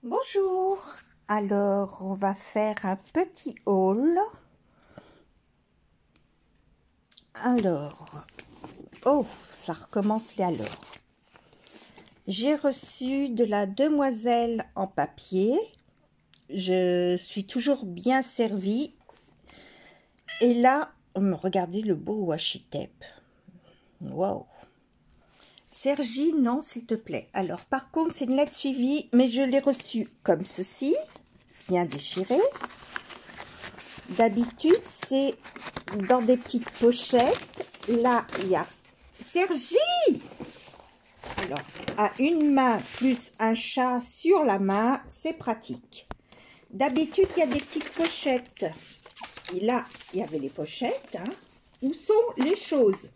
Bonjour, alors on va faire un petit haul. Alors, oh, ça recommence les alors. J'ai reçu de la demoiselle en papier. Je suis toujours bien servie. Et là, regardez le beau washi tape. Waouh! Sergi, non, s'il te plaît. Alors, par contre, c'est une lettre suivie, mais je l'ai reçue comme ceci, bien déchirée. D'habitude, c'est dans des petites pochettes. Là, il y a Sergi. Alors, à une main plus un chat sur la main, c'est pratique. D'habitude, il y a des petites pochettes. Et là, il y avait les pochettes. Hein. Où sont les choses?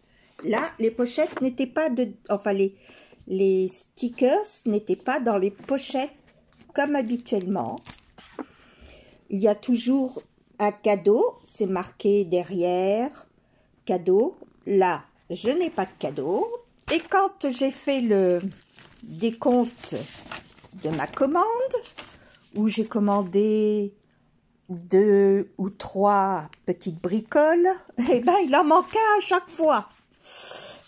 Là, les pochettes n'étaient pas de... Enfin, les stickers n'étaient pas dans les pochettes comme habituellement. Il y a toujours un cadeau. C'est marqué derrière. Cadeau. Là, je n'ai pas de cadeau. Et quand j'ai fait le décompte de ma commande, où j'ai commandé 2 ou 3 petites bricoles, eh ben, il en manquait à chaque fois.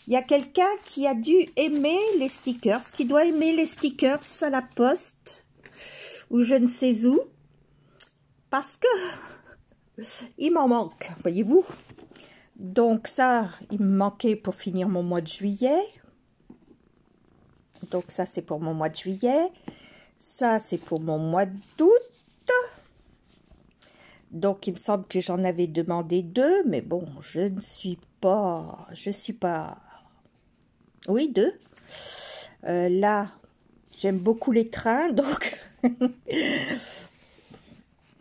Il y a quelqu'un qui a dû aimer les stickers, qui doit aimer les stickers à la poste, ou je ne sais où, parce que il m'en manque, voyez-vous. Donc ça, il me manquait pour finir mon mois de juillet. Donc ça, c'est pour mon mois de juillet. Ça, c'est pour mon mois d'août. Donc, il me semble que j'en avais demandé 2, mais bon, je suis pas... Oui, 2. Là, j'aime beaucoup les trains, donc...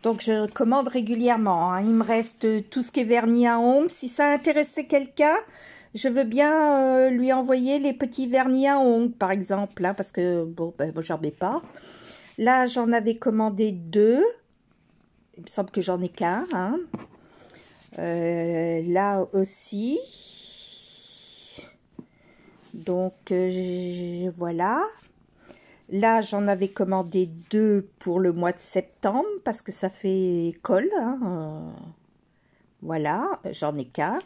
donc, je commande régulièrement. Hein. Il me reste tout ce qui est vernis à ongles. Si ça intéressait quelqu'un, je veux bien lui envoyer les petits vernis à ongles, par exemple, hein, parce que, bon, ben, moi, j'en ai pas. Là, j'en avais commandé 2. Il me semble que j'en ai qu'un. Hein. Là aussi. Donc, voilà. Là, j'en avais commandé 2 pour le mois de septembre parce que ça fait école. Hein. Voilà, j'en ai qu'un.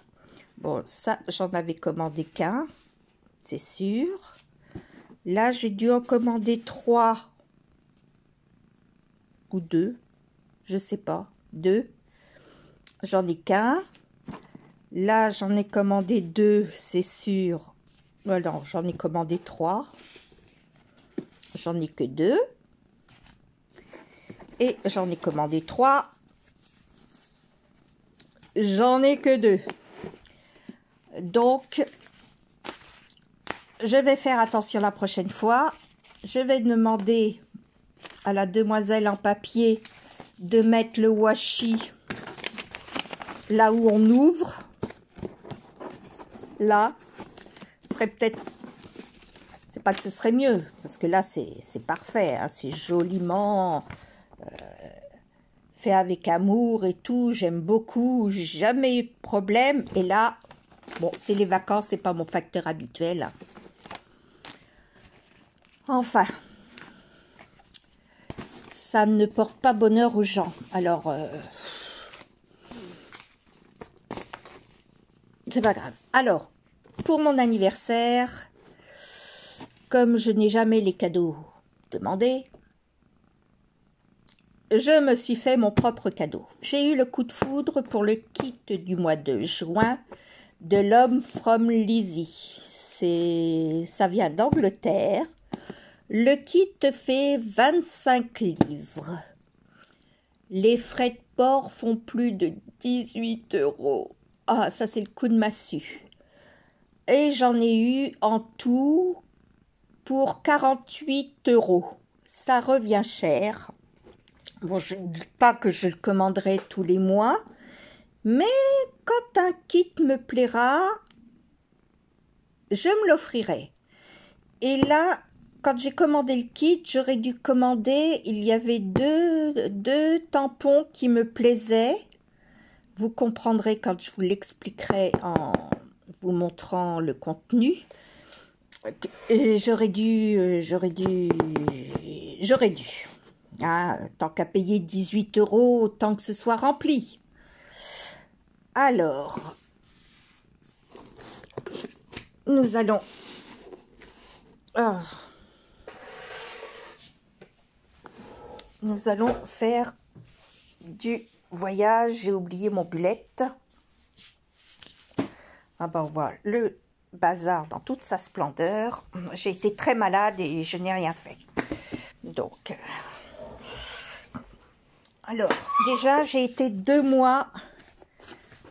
Bon, ça, j'en avais commandé qu'un, c'est sûr. Là, j'ai dû en commander 3 ou 2. Je sais pas. 2. J'en ai qu'un. Là, j'en ai commandé 2, c'est sûr. Non, j'en ai commandé 3. J'en ai que 2. Et j'en ai commandé 3. J'en ai que 2. Donc, je vais faire attention la prochaine fois. Je vais demander à la demoiselle en papier de mettre le washi là où on ouvre. Là, ce serait peut-être... C'est pas que ce serait mieux, parce que là, c'est parfait. Hein, c'est joliment fait avec amour et tout. J'aime beaucoup, jamais eu de problème. Et là, bon, c'est les vacances, c'est pas mon facteur habituel. Enfin, ça ne porte pas bonheur aux gens. Alors, c'est pas grave. Alors, pour mon anniversaire, comme je n'ai jamais les cadeaux demandés, je me suis fait mon propre cadeau. J'ai eu le coup de foudre pour le kit du mois de juin de l'homme from Lizzie. Ça vient d'Angleterre. Le kit fait 25 livres. Les frais de port font plus de 18 €. Ah, ça c'est le coup de massue. Et j'en ai eu en tout pour 48 €. Ça revient cher. Bon, je ne dis pas que je le commanderai tous les mois, mais quand un kit me plaira, je me l'offrirai. Et là, quand j'ai commandé le kit, j'aurais dû commander, il y avait deux tampons qui me plaisaient. Vous comprendrez quand je vous l'expliquerai en vous montrant le contenu. J'aurais dû. Ah, tant qu'à payer 18 €, tant que ce soit rempli. Alors, nous allons... ah, nous allons faire du voyage. J'ai oublié mon bullet. Ah ben, on voit le bazar dans toute sa splendeur. J'ai été très malade et je n'ai rien fait. Donc, alors, déjà, j'ai été 2 mois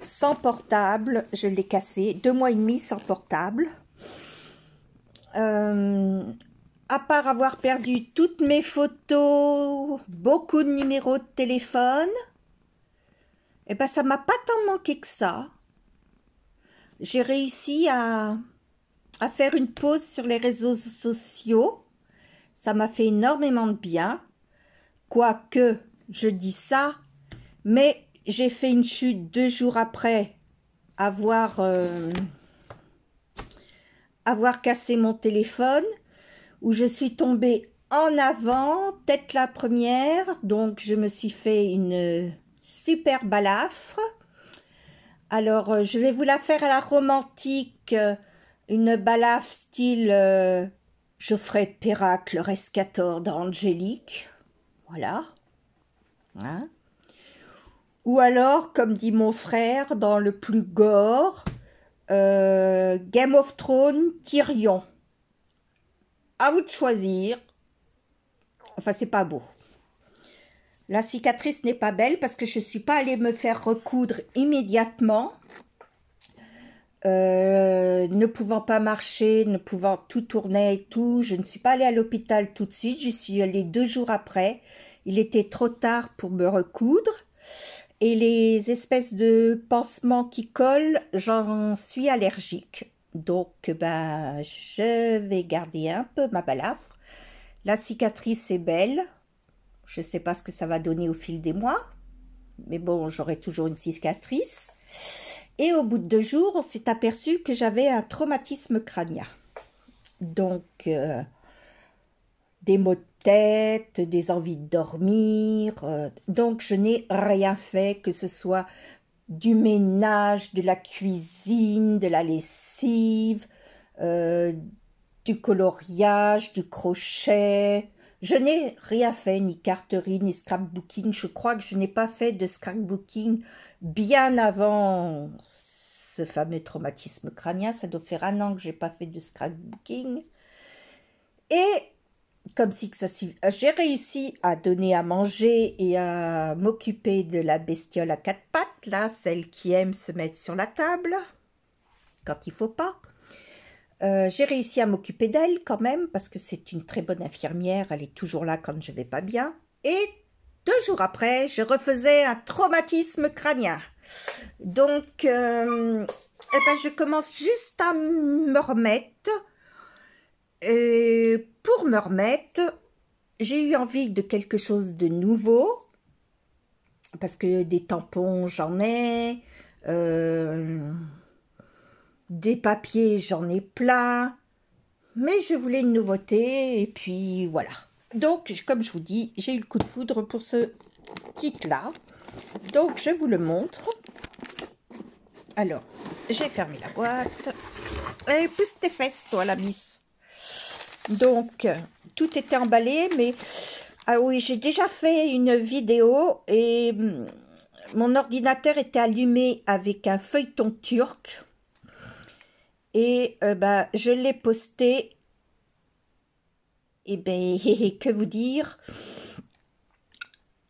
sans portable. Je l'ai cassé. 2 mois et demi sans portable. À part avoir perdu toutes mes photos, beaucoup de numéros de téléphone, et ben ça m'a pas tant manqué que ça. J'ai réussi à faire une pause sur les réseaux sociaux. Ça m'a fait énormément de bien. Quoique, je dis ça, mais j'ai fait une chute 2 jours après avoir cassé mon téléphone, où je suis tombée en avant, tête la première, donc je me suis fait une super balafre. Alors, je vais vous la faire à la romantique, une balafre style Geoffrey de Perrac, le rescator d'Angélique. Voilà. Hein? Ou alors, comme dit mon frère, dans le plus gore, Game of Thrones, Tyrion. À vous de choisir. Enfin, c'est pas beau. La cicatrice n'est pas belle parce que je ne suis pas allée me faire recoudre immédiatement. Ne pouvant pas marcher, ne pouvant tout tourner et tout, je ne suis pas allée à l'hôpital tout de suite. J'y suis allée 2 jours après. Il était trop tard pour me recoudre. Et les espèces de pansements qui collent, j'en suis allergique. Donc, ben, je vais garder un peu ma balafre. La cicatrice est belle. Je ne sais pas ce que ça va donner au fil des mois. Mais bon, j'aurai toujours une cicatrice. Et au bout de 2 jours, on s'est aperçu que j'avais un traumatisme crânien. Donc, des maux de tête, des envies de dormir. Donc, je n'ai rien fait, que ce soit du ménage, de la cuisine, de la lessive, du coloriage, du crochet. Je n'ai rien fait, ni carterie, ni scrapbooking. Je crois que je n'ai pas fait de scrapbooking bien avant ce fameux traumatisme crânien. Ça doit faire 1 an que je n'ai pas fait de scrapbooking. Et comme si que ça suffit, j'ai réussi à donner à manger et à m'occuper de la bestiole à 4 pattes, là, celle qui aime se mettre sur la table quand il ne faut pas. J'ai réussi à m'occuper d'elle quand même, parce que c'est une très bonne infirmière, elle est toujours là quand je ne vais pas bien. Et 2 jours après, je refaisais un traumatisme crânien. Donc, eh ben, je commence juste à me remettre. Et pour me remettre, j'ai eu envie de quelque chose de nouveau, parce que des tampons, j'en ai, des papiers, j'en ai plein, mais je voulais une nouveauté, et puis voilà. Donc, comme je vous dis, j'ai eu le coup de foudre pour ce kit-là, donc je vous le montre. Alors, j'ai fermé la boîte, et pousse tes fesses, toi, la miss. Donc, tout était emballé, mais... Ah oui, j'ai déjà fait une vidéo et mon ordinateur était allumé avec un feuilleton turc. Et ben, je l'ai posté. Et ben, que vous dire?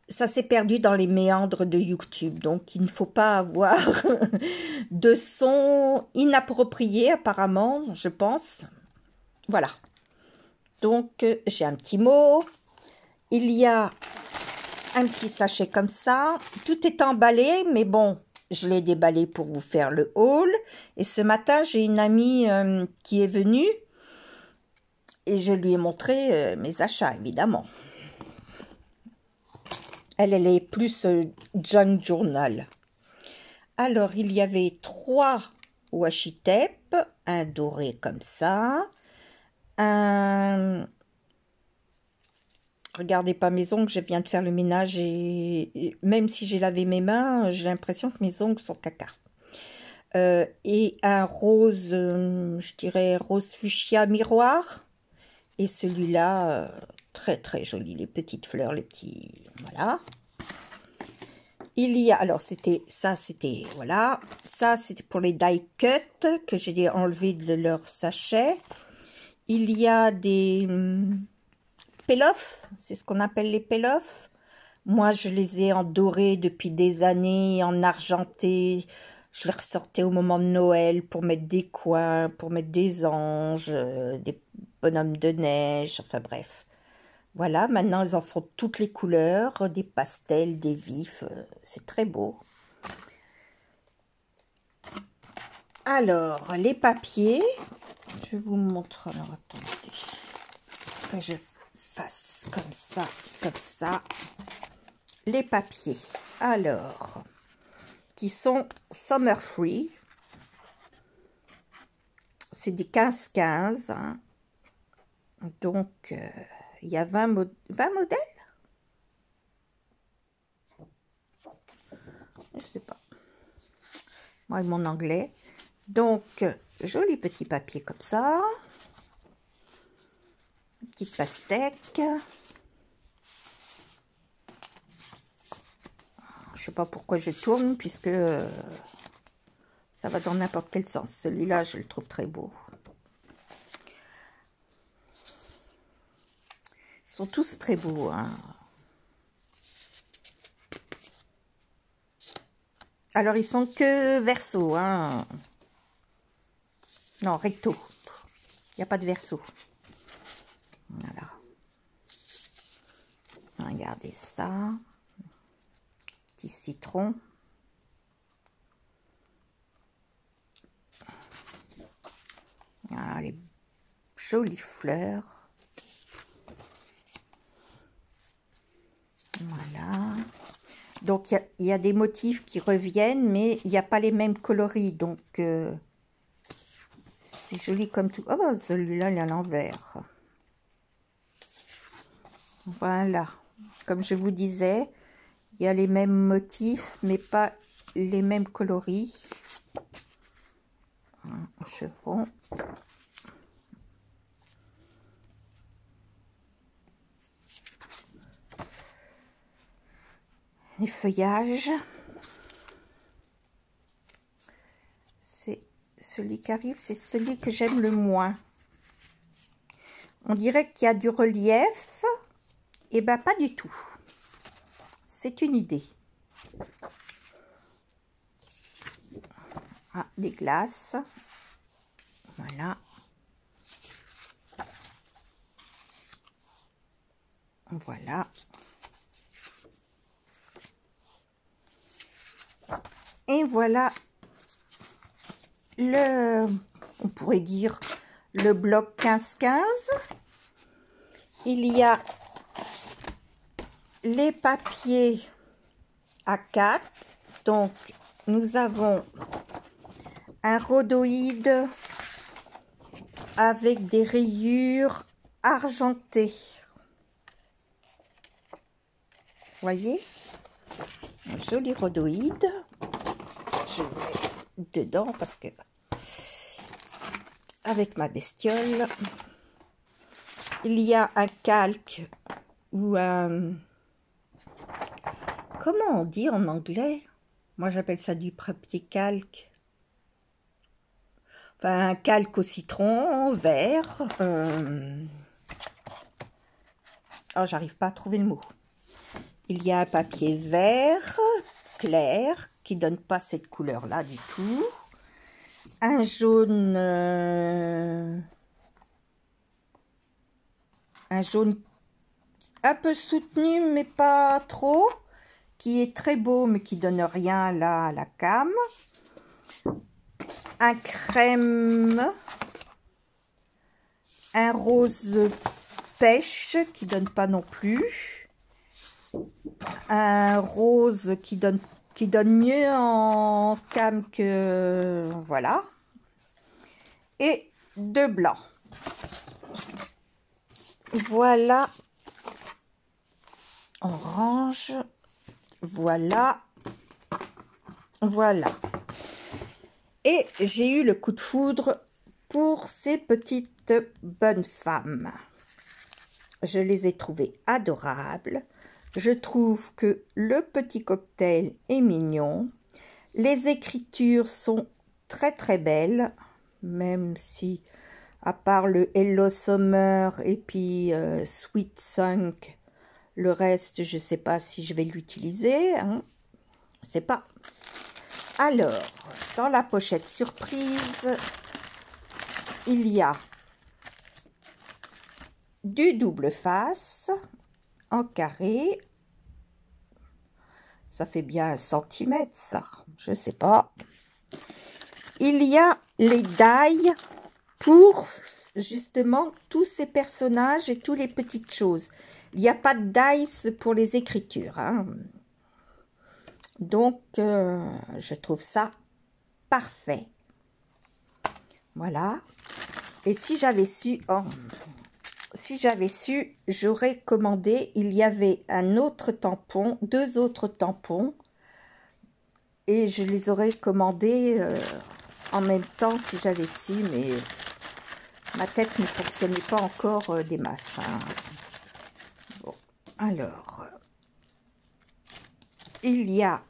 Ça s'est perdu dans les méandres de YouTube. Donc, il ne faut pas avoir de son inapproprié, apparemment, je pense. Voilà. Donc, j'ai un petit mot. Il y a un petit sachet comme ça. Tout est emballé, mais bon, je l'ai déballé pour vous faire le haul. Et ce matin, j'ai une amie qui est venue et je lui ai montré mes achats, évidemment. Elle est plus junk journal. Alors, il y avait 3 washi tape, un doré comme ça, un Regardez pas mes ongles, je viens de faire le ménage et même si j'ai lavé mes mains, j'ai l'impression que mes ongles sont caca. Et un rose, je dirais rose fuchsia miroir. Et celui-là, très très joli, les petites fleurs, les petits... Voilà. Il y a, alors c'était, voilà. Ça, c'était pour les die cut que j'ai enlevé de leur sachet. Il y a des peel-off, c'est ce qu'on appelle les peel-off. Moi, je les ai en doré depuis des années, en argenté. Je les ressortais au moment de Noël pour mettre des coins, pour mettre des anges, des bonhommes de neige, enfin bref. Voilà, maintenant, ils en font toutes les couleurs, des pastels, des vifs. C'est très beau. Alors, les papiers. Je vous montre. Alors, attendez. Que je fasse comme ça. Les papiers. Alors, qui sont Summer Free. C'est des 15-15. Hein. Donc, il y a 20 modèles. Je sais pas. Moi, mon anglais. Donc, joli petit papier comme ça. Petite pastèque. Je sais pas pourquoi je tourne, puisque ça va dans n'importe quel sens. Celui-là, je le trouve très beau. Ils sont tous très beaux. Hein. Alors, ils sont que verso. Hein. Non, recto. Il n'y a pas de verso. Voilà. Regardez ça. Petit citron. Voilà, les jolies fleurs. Voilà. Donc, il y a des motifs qui reviennent, mais il n'y a pas les mêmes coloris. Donc, c'est joli comme tout. Oh, bah, celui-là, il est à l'envers. Voilà. Comme je vous disais, il y a les mêmes motifs, mais pas les mêmes coloris. Un chevron. Les feuillages. C'est celui qui arrive, c'est celui que j'aime le moins. On dirait qu'il y a du relief. Et ben pas du tout. C'est une idée. Ah, des glaces. Voilà. Voilà. Et voilà on pourrait dire, le bloc 15-15. Il y a les papiers A4. Donc, nous avons un rhodoïde avec des rayures argentées. Voyez, un joli rhodoïde. Je mets dedans parce que avec ma bestiole, il y a un calque ou un... Comment on dit en anglais? Moi, j'appelle ça du papier calque. Enfin, un calque au citron, vert. Oh, j'arrive pas à trouver le mot. Il y a un papier vert, clair, qui donne pas cette couleur-là du tout. Un jaune... un jaune un peu soutenu, mais pas trop. Qui est très beau, mais qui donne rien là à la came. Un crème. Un rose pêche, qui donne pas non plus. Un rose qui donne mieux en came que... Voilà. Et de blanc. Voilà orange. Voilà. Voilà. Et j'ai eu le coup de foudre pour ces petites bonnes femmes. Je les ai trouvées adorables. Je trouve que le petit cocktail est mignon. Les écritures sont très très belles, même si, à part le Hello Summer et puis Sweet 5, le reste, je ne sais pas si je vais l'utiliser. Hein. Je ne sais pas. Alors, dans la pochette surprise, il y a du double face en carré. Ça fait bien 1 centimètre, ça. Je sais pas. Il y a les die pour justement tous ces personnages et toutes les petites choses. Il n'y a pas de dice pour les écritures. Hein. Donc, je trouve ça parfait. Voilà. Et si j'avais su... Oh, si j'avais su, j'aurais commandé. Il y avait un autre tampon, 2 autres tampons. Et je les aurais commandés en même temps si j'avais su. Mais ma tête ne fonctionnait pas encore des masses. Hein. Bon, alors... il y a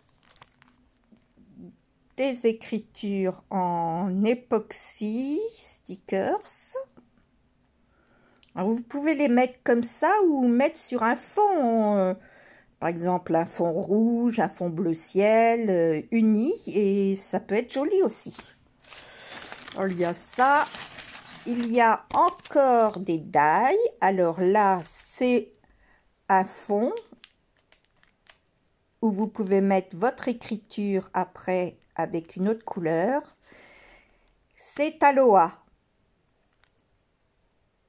des écritures en époxy stickers. Alors, vous pouvez les mettre comme ça ou mettre sur un fond, par exemple un fond rouge, un fond bleu ciel, uni, et ça peut être joli aussi. Alors, il y a ça. Il y a encore des die. Alors là, c'est un fond où vous pouvez mettre votre écriture après avec une autre couleur. C'est Aloha.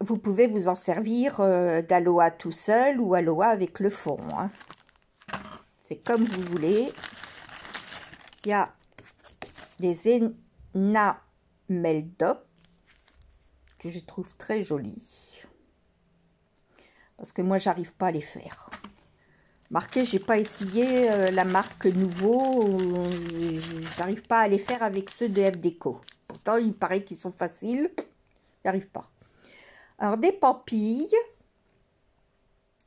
Vous pouvez vous en servir d'Aloha tout seul ou Aloha avec le fond. Hein. C'est comme vous voulez. Il y a des enameldop que je trouve très jolis. Parce que moi, j'arrive pas à les faire. Marquez, j'ai pas essayé la marque Nouveau. J'arrive pas à les faire avec ceux de F Déco. Pourtant, il paraît qu'ils sont faciles. J'arrive pas. Alors, des papilles.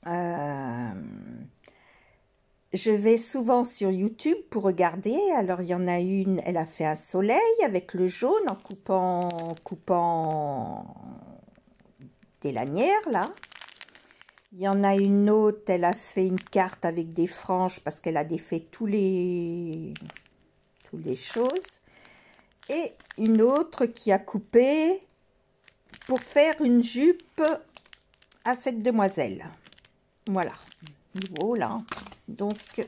Je vais souvent sur YouTube pour regarder. Alors, il y en a une, elle a fait un soleil avec le jaune en coupant des lanières, là. Il y en a une autre, elle a fait une carte avec des franges parce qu'elle a défait toutes les choses. Et une autre qui a coupé pour faire une jupe à cette demoiselle. Voilà, niveau là. Donc,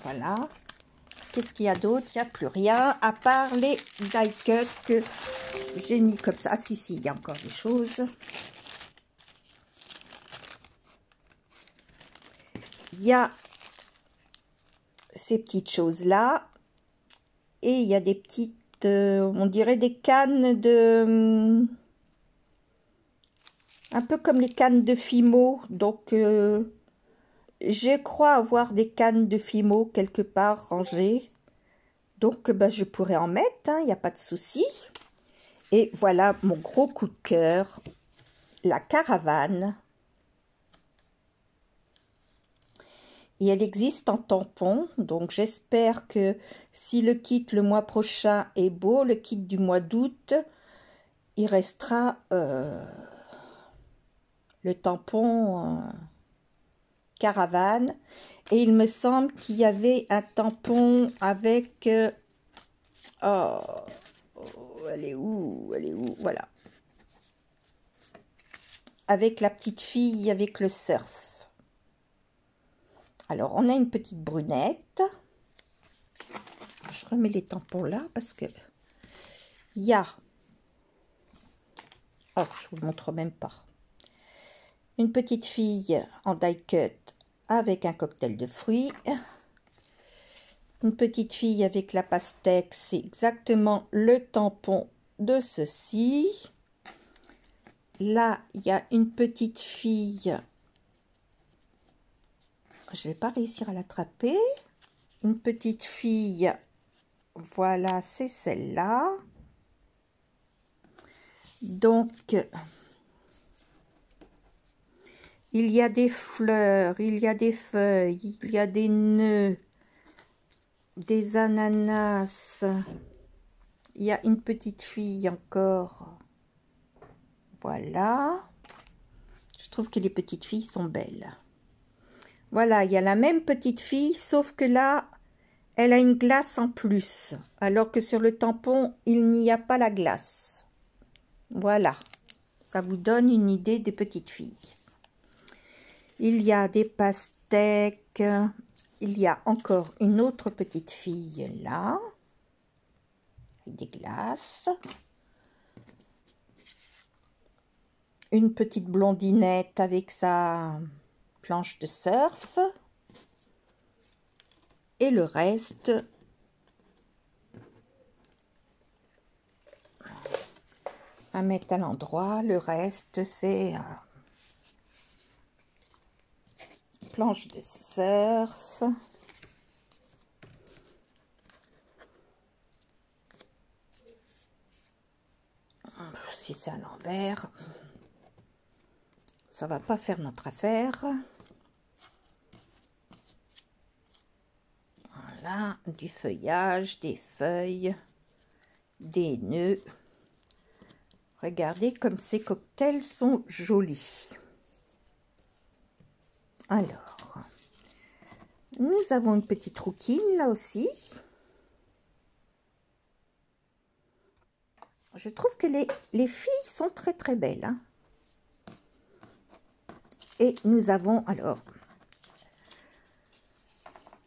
voilà. Qu'est-ce qu'il y a d'autre? Il n'y a plus rien, à part les die cuts que j'ai mis comme ça. Ah, si, il y a encore des choses. Il y a ces petites choses-là. Et il y a des petites, on dirait des cannes de... un peu comme les cannes de Fimo. Donc, je crois avoir des cannes de Fimo quelque part rangées. Donc, ben, je pourrais en mettre, il n'y a pas de souci. Et voilà mon gros coup de cœur, la caravane. Et elle existe en tampon, donc j'espère que si le kit le mois prochain est beau, le kit du mois d'août, il restera le tampon caravane. Et il me semble qu'il y avait un tampon avec... oh, elle est où? Elle est où? Voilà. Avec la petite fille, avec le surf. Alors, on a une petite brunette. Je remets les tampons là parce que il y a... oh, je vous le montre même pas. Une petite fille en die cut avec un cocktail de fruits. Une petite fille avec la pastèque, c'est exactement le tampon de ceci. Là, il y a une petite fille je vais pas réussir à l'attraper. Une petite fille, voilà, c'est celle-là. Donc, il y a des fleurs, il y a des feuilles, il y a des nœuds, des ananas. Il y a une petite fille encore. Voilà. Je trouve que les petites filles sont belles. Voilà, il y a la même petite fille, sauf que là, elle a une glace en plus. Alors que sur le tampon, il n'y a pas la glace. Voilà. Ça vous donne une idée des petites filles. Il y a des pastèques. Il y a encore une autre petite fille là. Des glaces. Une petite blondinette avec sa planche de surf. Et le reste, à mettre à l'endroit. Le reste, c'est planche de surf. Si c'est à l'envers, ça va pas faire notre affaire. Voilà, du feuillage, des feuilles, des nœuds. Regardez comme ces cocktails sont jolis. Alors, nous avons une petite rouquine là aussi. Je trouve que les filles sont très très belles. Hein. Et nous avons alors,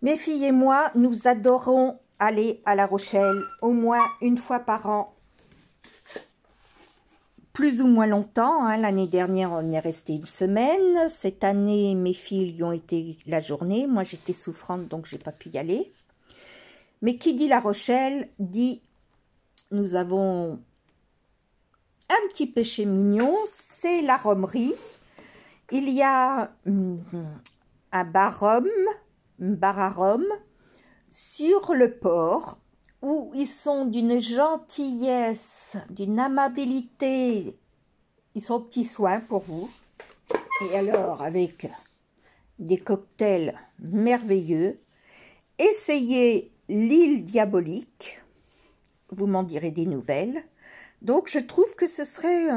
mes filles et moi, nous adorons aller à La Rochelle au moins une fois par an. Plus ou moins longtemps. Hein. L'année dernière, on y est resté une semaine. Cette année, mes filles y ont été la journée. Moi, j'étais souffrante, donc j'ai pas pu y aller. Mais qui dit La Rochelle, dit nous avons un petit péché mignon, c'est la romerie. Il y a un bar à rhum sur le port où ils sont d'une gentillesse, d'une amabilité. Ils sont aux petits soins pour vous. Et alors, avec des cocktails merveilleux, essayez l'île diabolique. Vous m'en direz des nouvelles. Donc, je trouve que ce serait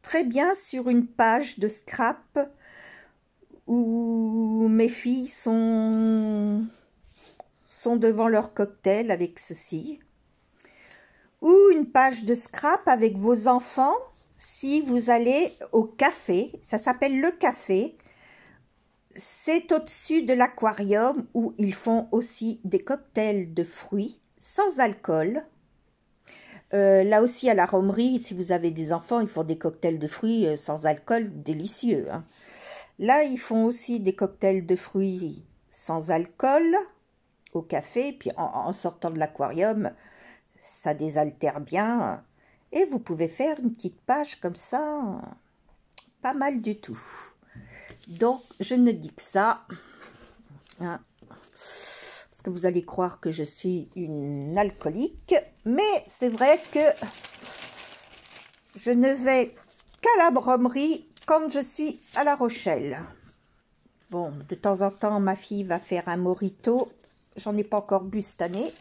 très bien sur une page de scrap où mes filles sont devant leur cocktail avec ceci. Ou une page de scrap avec vos enfants si vous allez au café. Ça s'appelle le café. C'est au-dessus de l'aquarium où ils font aussi des cocktails de fruits sans alcool. Là aussi à la romerie, si vous avez des enfants, ils font des cocktails de fruits sans alcool délicieux. Hein. Là, ils font aussi des cocktails de fruits sans alcool au café. Puis en sortant de l'aquarium, ça désaltère bien. Et vous pouvez faire une petite page comme ça, pas mal du tout. Donc, je ne dis que ça. Hein. Parce que vous allez croire que je suis une alcoolique. Mais c'est vrai que je ne vais qu'à la romerie quand je suis à La Rochelle. Bon, de temps en temps, ma fille va faire un mojito. J'en ai pas encore bu cette année.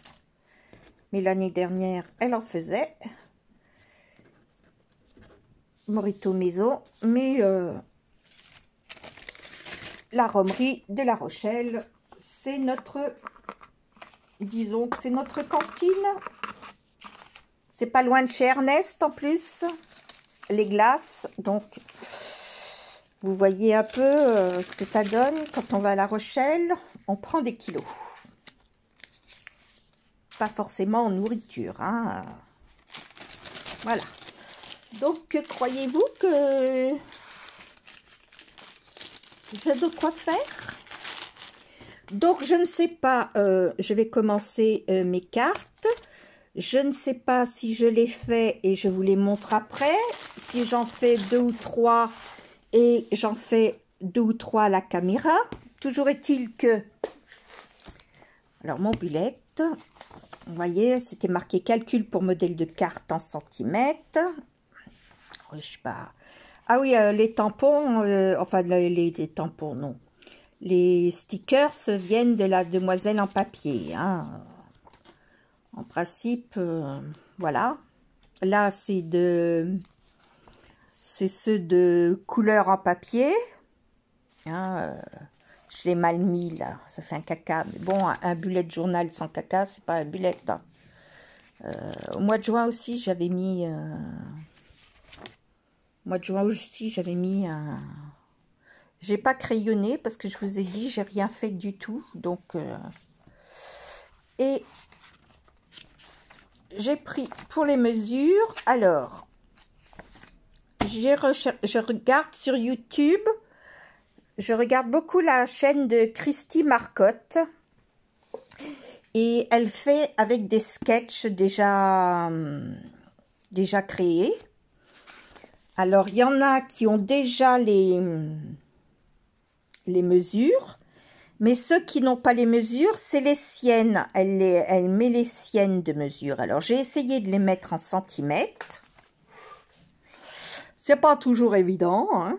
Mais l'année dernière, elle en faisait. Mojito maison. Mais la romerie de La Rochelle, c'est notre... Disons que c'est notre cantine. C'est pas loin de chez Ernest en plus. Les glaces. Donc, vous voyez un peu ce que ça donne quand on va à La Rochelle. On prend des kilos. Pas forcément en nourriture. Hein. Voilà. Donc, croyez-vous que j'ai de quoi faire? Donc, je ne sais pas, je vais commencer mes cartes. Je ne sais pas si je les fais et je vous les montre après. Si j'en fais 2 ou 3 et j'en fais 2 ou 3 à la caméra. toujours est-il que... Alors, mon bullet, vous voyez, c'était marqué calcul pour modèle de carte en centimètres. Je sais pas. Ah oui, les tampons, enfin, les tampons, non. Les stickers viennent de la demoiselle en papier, hein. En principe, voilà. Là, c'est ceux de couleur en papier. Hein, je l'ai mal mis, là. Ça fait un caca. Mais bon, un bullet journal sans caca, c'est pas un bullet. Hein. Au mois de juin aussi, j'avais mis... Au mois de juin aussi, j'avais mis un... J'ai pas crayonné parce que je vous ai dit, j'ai rien fait du tout. Donc, et j'ai pris pour les mesures. Alors, je regarde sur YouTube. Je regarde beaucoup la chaîne de Christy Marcotte. Et elle fait avec des sketchs déjà créés. Alors, il y en a qui ont déjà les mesures. Mais ceux qui n'ont pas les mesures, c'est les siennes. Elle met les siennes de mesure. Alors, j'ai essayé de les mettre en centimètres. C'est pas toujours évident, hein.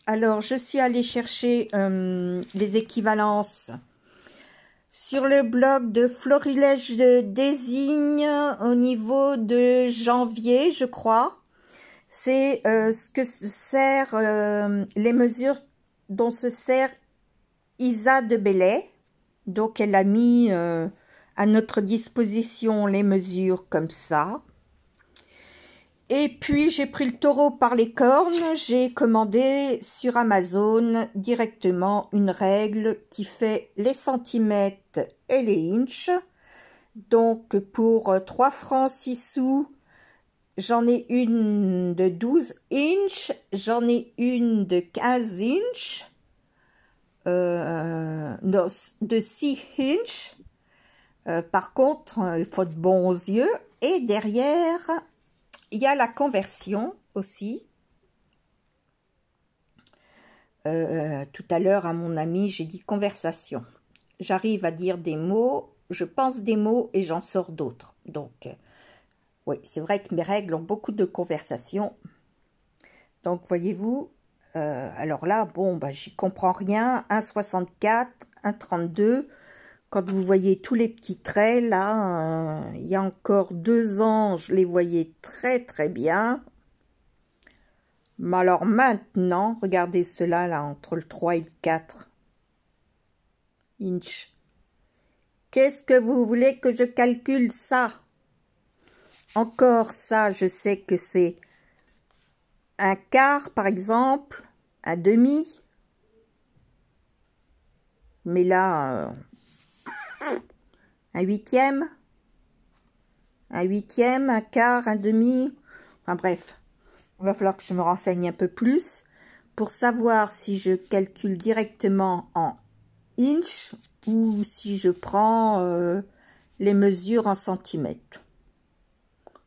Alors, je suis allée chercher les équivalences sur le blog de Florilège Désigne au niveau de janvier, je crois. C'est ce que sert les mesures dont se sert Isa de Bellay. Donc, elle a mis à notre disposition les mesures comme ça. Et puis, j'ai pris le taureau par les cornes. J'ai commandé sur Amazon directement une règle qui fait les centimètres et les inches. Donc, pour 3 francs 6 sous, j'en ai une de 12 inches. J'en ai une de 15 inches. De 6 inches. Par contre, il faut de bons yeux. Et derrière... il y a la conversion aussi. Tout à l'heure, à mon ami, j'ai dit conversation. J'arrive à dire des mots, je pense des mots et j'en sors d'autres. Donc, oui, c'est vrai que mes règles ont beaucoup de conversation. Donc, voyez-vous, alors là, bon, bah, j'y comprends rien. 1,64, 1,32. Quand vous voyez tous les petits traits, là, il y a encore 2 ans, je les voyais très très bien. Mais alors maintenant, regardez cela là, entre le 3 et le 4 inch. Qu'est-ce que vous voulez que je calcule ça? Encore ça, je sais que c'est un quart par exemple, un demi. Mais là... un huitième, un quart, un demi, enfin bref, il va falloir que je me renseigne un peu plus pour savoir si je calcule directement en inch ou si je prends les mesures en centimètres.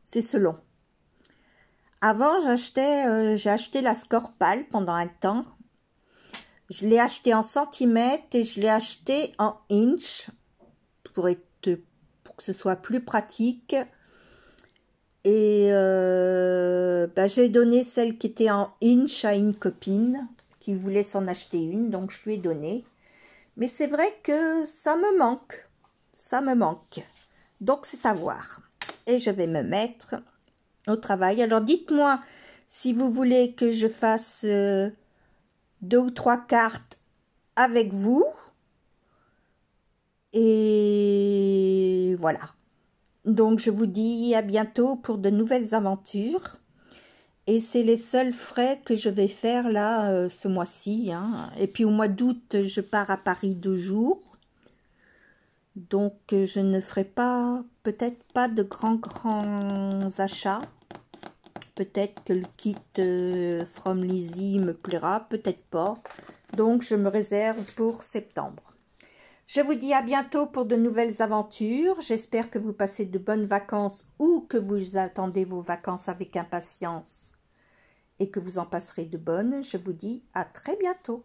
C'est selon. Avant, j'ai acheté la Scorpal pendant un temps. Je l'ai acheté en centimètres et je l'ai acheté en inch pour que ce soit plus pratique. Et bah, j'ai donné celle qui était en inch à une copine qui voulait s'en acheter une, donc je lui ai donné. Mais c'est vrai que ça me manque. Ça me manque. Donc c'est à voir. Et je vais me mettre au travail. Alors dites-moi si vous voulez que je fasse 2 ou 3 cartes avec vous. Et voilà. Donc, je vous dis à bientôt pour de nouvelles aventures. Et c'est les seuls frais que je vais faire là, ce mois-ci. Hein. Et puis, au mois d'août, je pars à Paris 2 jours. Donc, je ne ferai pas, peut-être pas de grands achats. Peut-être que le kit From Lizzie me plaira, peut-être pas. Donc, je me réserve pour septembre. Je vous dis à bientôt pour de nouvelles aventures. J'espère que vous passez de bonnes vacances ou que vous attendez vos vacances avec impatience et que vous en passerez de bonnes. Je vous dis à très bientôt.